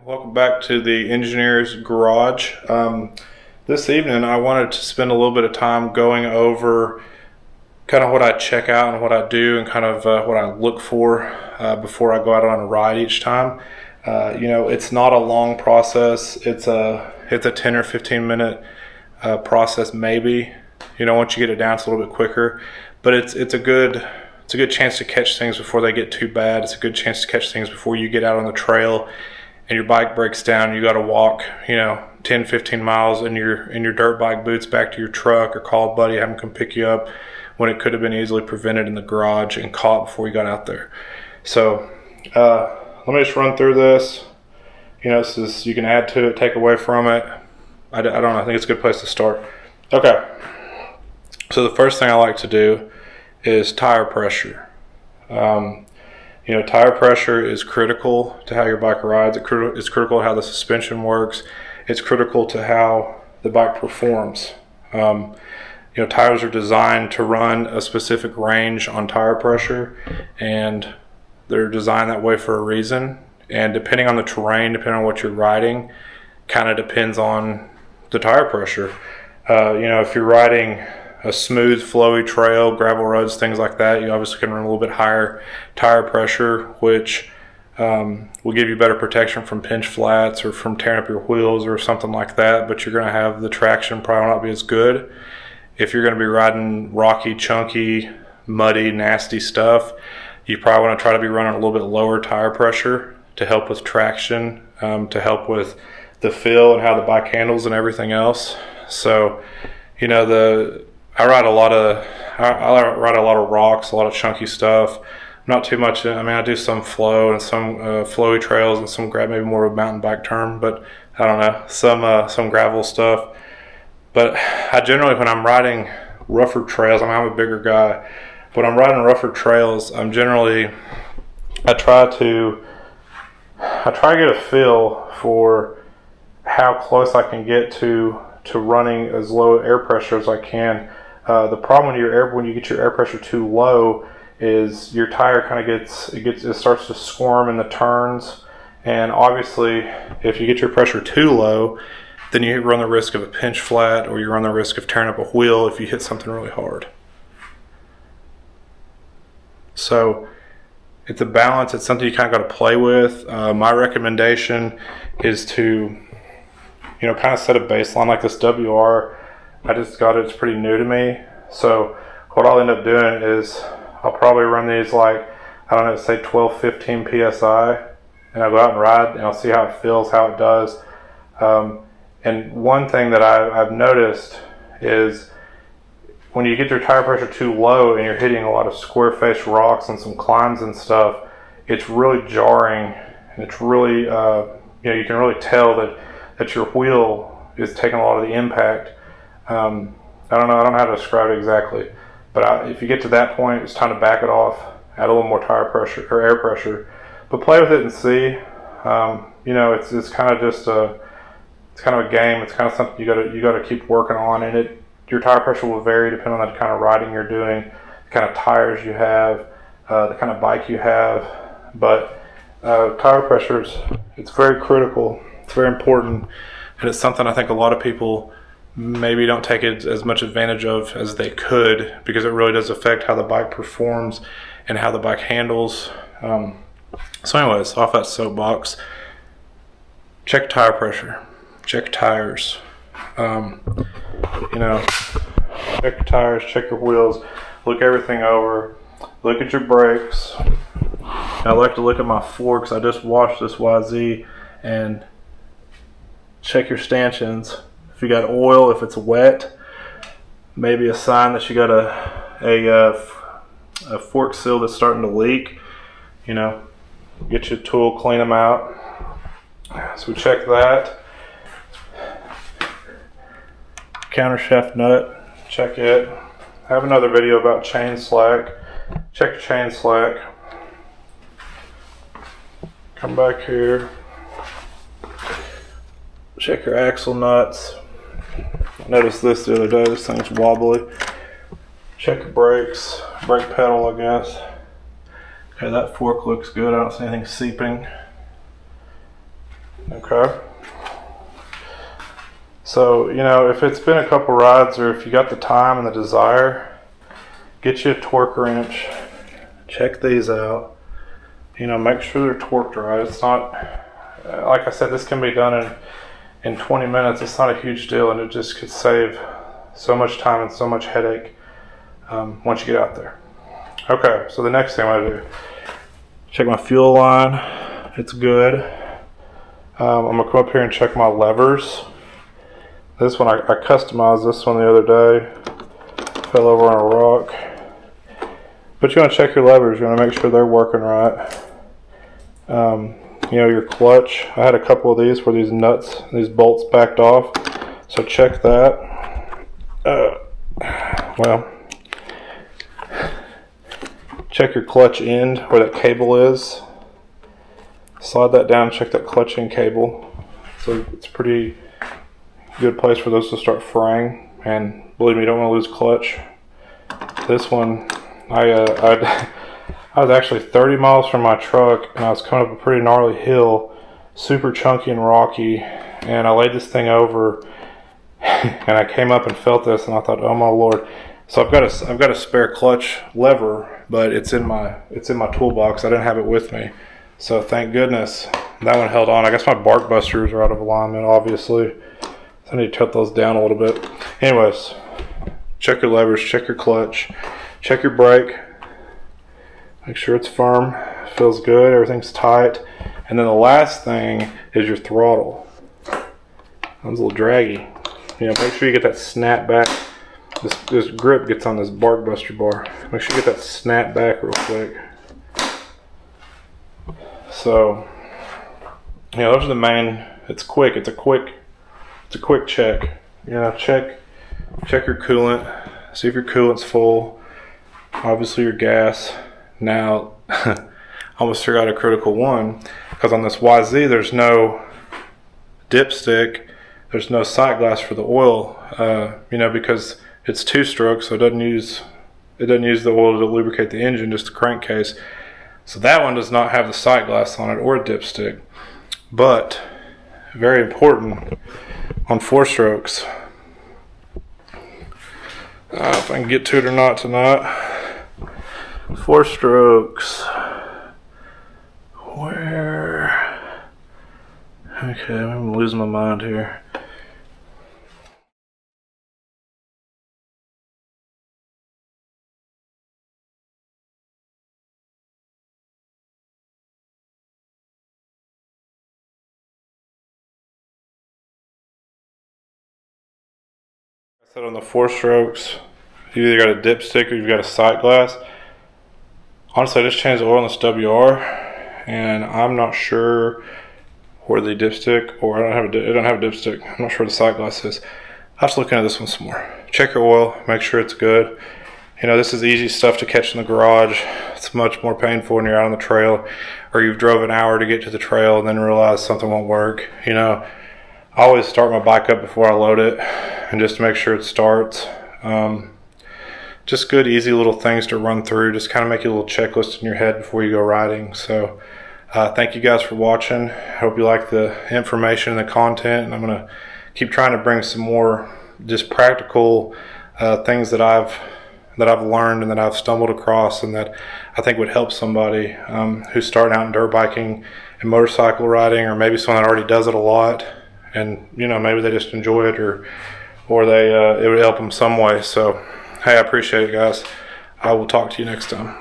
Welcome back to the Engineer's Garage. This evening I wanted to spend a little bit of time going over kind of what I check out and what I do and kind of what I look for before I go out on a ride each time. It's not a long process. It's a 10 or 15 minute process maybe. Once you get it down, it's a little bit quicker, but it's a good chance to catch things before they get too bad. It's a good chance to catch things before you get out on the trail and your bike breaks down. You got to walk, 10, 15 miles in your dirt bike boots back to your truck, or call a buddy, have him come pick you up when it could have been easily prevented in the garage and caught before you got out there. So let me just run through this. You can add to it, take away from it. I don't know. I think it's a good place to start. Okay. So the first thing I like to do is tire pressure. Tire pressure is critical to how your bike rides. It's critical to how the suspension works. It's critical to how the bike performs. Tires are designed to run a specific range on tire pressure, and they're designed that way for a reason. And depending on the terrain, depending on what you're riding, kind of depends on the tire pressure. If you're riding a smooth, flowy trail, gravel roads, things like that, you obviously can run a little bit higher tire pressure, which will give you better protection from pinch flats or from tearing up your wheels or something like that, but you're going to have the traction probably not be as good. If you're going to be riding rocky, chunky, muddy, nasty stuff, you probably want to try to be running a little bit lower tire pressure to help with traction, to help with the feel and how the bike handles and everything else. So, I ride a lot of rocks, a lot of chunky stuff. Not too much. I do some flow and some flowy trails and some maybe more of a mountain bike term, but I don't know, some gravel stuff. But I generally, when I'm riding rougher trails, I'm a bigger guy. When I'm riding rougher trails, I try to get a feel for how close I can get to running as low air pressure as I can. The problem when you get your air pressure too low is your tire kind of it starts to squirm in the turns, and obviously if you get your pressure too low, then you run the risk of a pinch flat, or you run the risk of tearing up a wheel if you hit something really hard. So it's a balance. It's something you kind of got to play with. My recommendation is to kind of set a baseline like this WR. I just got it. It's pretty new to me. So what I'll end up doing is I'll probably run these say 12, 15 PSI, and I'll go out and ride, and I'll see how it feels, how it does. And one thing that I've noticed is when you get your tire pressure too low and you're hitting a lot of square face rocks and some climbs and stuff, it's really jarring, and it's really, you can really tell that your wheel is taking a lot of the impact. I don't know how to describe it exactly, but if you get to that point, it's time to back it off, add a little more tire pressure or air pressure, but play with it and see. It's kind of just it's kind of a game. It's kind of something you got to keep working on, and your tire pressure will vary depending on the kind of riding you're doing, the kind of tires you have, the kind of bike you have. But tire pressure it's very critical. It's very important, and it's something I think a lot of people maybe don't take it as much advantage of as they could, because it really does affect how the bike performs and how the bike handles. So anyways, off that soapbox, check tire pressure, check tires, check your tires, check your wheels, look everything over, look at your brakes. I like to look at my forks. I just washed this YZ, and check your stanchions. If you got oil, if it's wet, maybe a sign that you got a fork seal that's starting to leak. Get your tool, clean them out. So we check that. Countershaft nut, check it. I have another video about chain slack. Check your chain slack. Come back here. Check your axle nuts. I noticed this the other day. This thing's wobbly. Check your brakes. Brake pedal, I guess. Okay, that fork looks good. I don't see anything seeping. Now Okay. So, you know, if it's been a couple rides or if you got the time and the desire, get you a torque wrench. Check these out. You know, make sure they're torqued right. It's not, like I said, this can be done in 20 minutes. It's not a huge deal, and it just could save so much time and so much headache once you get out there. Okay, so the next thing I'm going to do, check my fuel line. It's good. I'm going to come up here and check my levers. This one, I customized this one the other day. Fell over on a rock. But you want to check your levers. You want to make sure they're working right. You know, your clutch. I had a couple of these where these nuts, these bolts backed off. So check that. Well, check your clutch end where that cable is. Slide that down, check that clutch end cable. So it's pretty good place for those to start fraying, and believe me, you don't want to lose clutch. This one, I was actually 30 miles from my truck, and I was coming up a pretty gnarly hill, super chunky and rocky, and I laid this thing over, and I came up and felt this, and I thought, oh my Lord. So I've got a spare clutch lever, but it's in my toolbox. I didn't have it with me, so thank goodness that one held on. I guess my bark busters are out of alignment, obviously. So I need to tilt those down a little bit. Anyways, check your levers, check your clutch, check your brake. Make sure it's firm, feels good, everything's tight. And then the last thing is your throttle. That was a little draggy. You know, make sure you get that snap back. This grip gets on this bark buster bar. Make sure you get that snap back real quick. So, you know, those are the main. It's quick. It's a quick check. You know, check your coolant. See if your coolant's full. Obviously your gas. Now, I almost threw out a critical one because on this YZ there's no dipstick. There's no sight glass for the oil. You know, because it's two-stroke, so it doesn't use the oil to lubricate the engine, just the crankcase. So that one does not have the sight glass on it or a dipstick. But very important on 4-strokes. If I can get to it or not tonight. 4-strokes. Where? Okay, I'm losing my mind here. I said on the 4-strokes, you either got a dipstick or you've got a sight glass. Honestly, I just changed the oil on this WR, and I'm not sure where the dipstick, or I don't have a dipstick. I'm not sure where the sight glass is. I'll have to look into this one some more. Check your oil, make sure it's good. You know, this is easy stuff to catch in the garage. It's much more painful when you're out on the trail, or you've drove an hour to get to the trail and then realize something won't work. You know, I always start my bike up before I load it, and just to make sure it starts. Just good, easy little things to run through. Just kind of make a little checklist in your head before you go riding. So thank you guys for watching. I hope you like the information and the content. And I'm going to keep trying to bring some more just practical things that I've learned and that I've stumbled across and that I think would help somebody who's starting out in dirt biking and motorcycle riding, or maybe someone that already does it a lot. And, you know, maybe they just enjoy it, or they it would help them some way. So, hey, I appreciate it, guys. I will talk to you next time.